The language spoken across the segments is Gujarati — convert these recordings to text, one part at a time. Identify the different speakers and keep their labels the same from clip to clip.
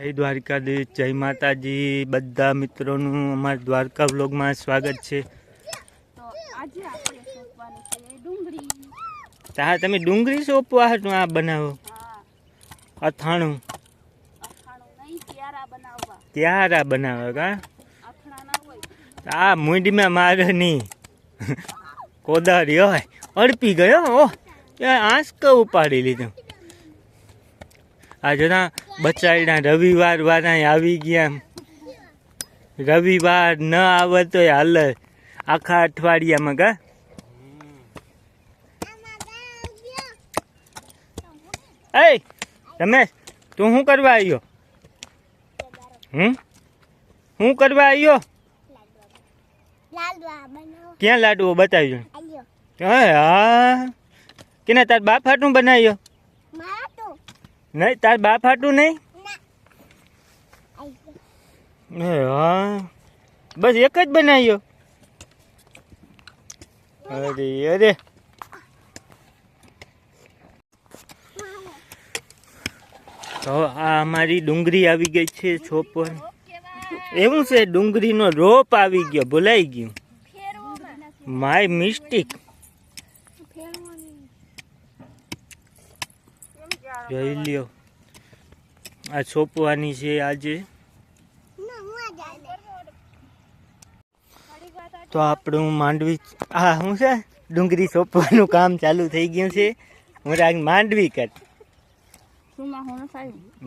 Speaker 1: જય દ્વારકાધીશ, જય માતાજી બધા મિત્રોનું અમારા દ્વારકા વ્લોગમાં સ્વાગત છે.
Speaker 2: તો આજે આપણે સોંપવાની છે ડુંગળી.
Speaker 1: તા તમે ડુંગળી સોંપવા હતું આ બનાવો?
Speaker 2: હા.
Speaker 1: અથાણું
Speaker 2: નહીં, ક્યારા બનાવવા.
Speaker 1: ક્યારા બનાવે કા?
Speaker 2: અથાણા ના હોય.
Speaker 1: આ મૂંઢમાં મારે નહીં કોદારી હોય અડપી ગયો. ઓહ, આંસક ઉપાડી લીધું. આ જોના બચાડા રવિવાર વાળા આવી ગયા. રવિવાર ન આવે તો હાલ આખા અઠવાડિયામાં કા. એ રમેશ, તું શું કરવા આવ્યો? શું કરવા આવ્યો? ક્યાં લાડવો બતાવ્યો? હા, કેને તાર બાપ હાટું બનાવ્યો? નહીં, તાર બાપ હાટું નહીં? હા, બસ એક જ બનાવ્યો. અરે અરે, તો આ અમારી ડુંગળી આવી ગઈ છે છોપર. એવું છે, ડુંગળીનો રોપ આવી ગયો, ભૂલાઈ ગયું. My mistake. જોઈ લ્યો, આ છોપવાની છે આજે. તો આપણું માંડવી, હા શું છે, ડુંગળી છોપવાનું કામ ચાલુ થઈ ગયું છે. હું માંડવી કર.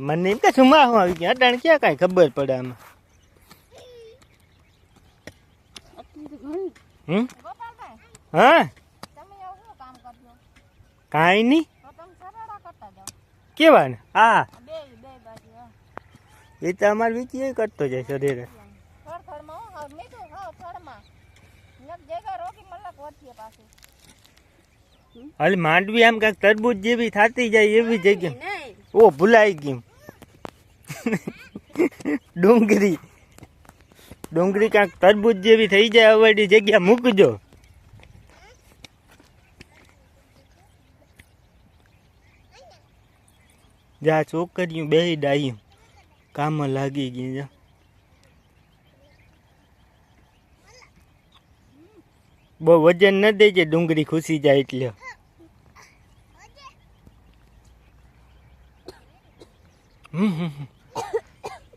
Speaker 1: મને એમ કે સુમા હું આવી ગયા, અટાણ ક્યાં કાંઈ ખબર પડે આમાં. હા, કાંઈ નહીં કેવા ને. હા, એ તો અમારે વીકી કરતો જાય શરીર. હાલ માંડવી આમ કાંઈક તરબૂચ જેવી થતી જાય એવી જગ્યા. ઓ ભૂલાઈ ગયું. ડુંગળી કાંઈક તરબૂચ જેવી થઈ જાય અવડી જગ્યા મૂકજો. જા છોકરીઓ બે ડાયું કામ લાગી ગઈ. જા બહુ વજન ન દેજે, ડુંગળી ખુશી જાય એટલે.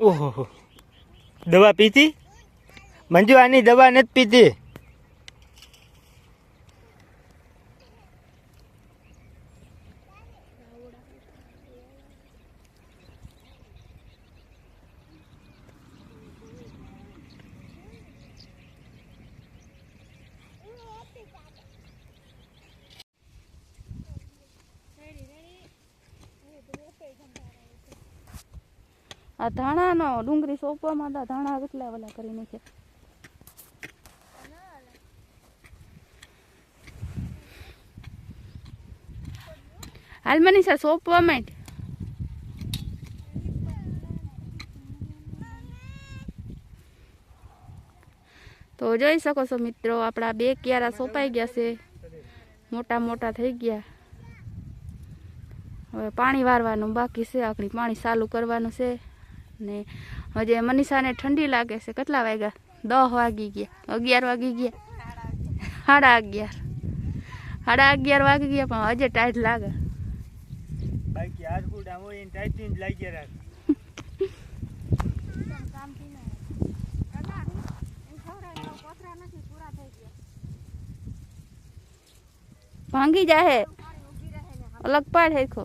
Speaker 1: ઓહો, દવા પીતી મંજુ? આની દવા નથી પીતી.
Speaker 2: આ ધાણાનો ડુંગળી સોંપવામાં ધાણા કેટલા વાલા કરીને છે. હાલ મનીષા સોંપવામાં તો જોઈ શકો છો મિત્રો, આપણા 2 ક્યારા સોંપાઈ ગયા છે, મોટા મોટા થઈ ગયા. હવે પાણી વારવાનું બાકી છે, આખરી પાણી ચાલુ કરવાનું છે. ને હજે મનીષાને ઠંડી લાગે છે. કેટલા વાગ્યા? 10 વાગી ગયા, 11 વાગી ગયા, 11:30 વાગી ગયા, પણ હજે ટાઈટ લાગે. ભાંગી જાય, અલગ પાડ હેખો.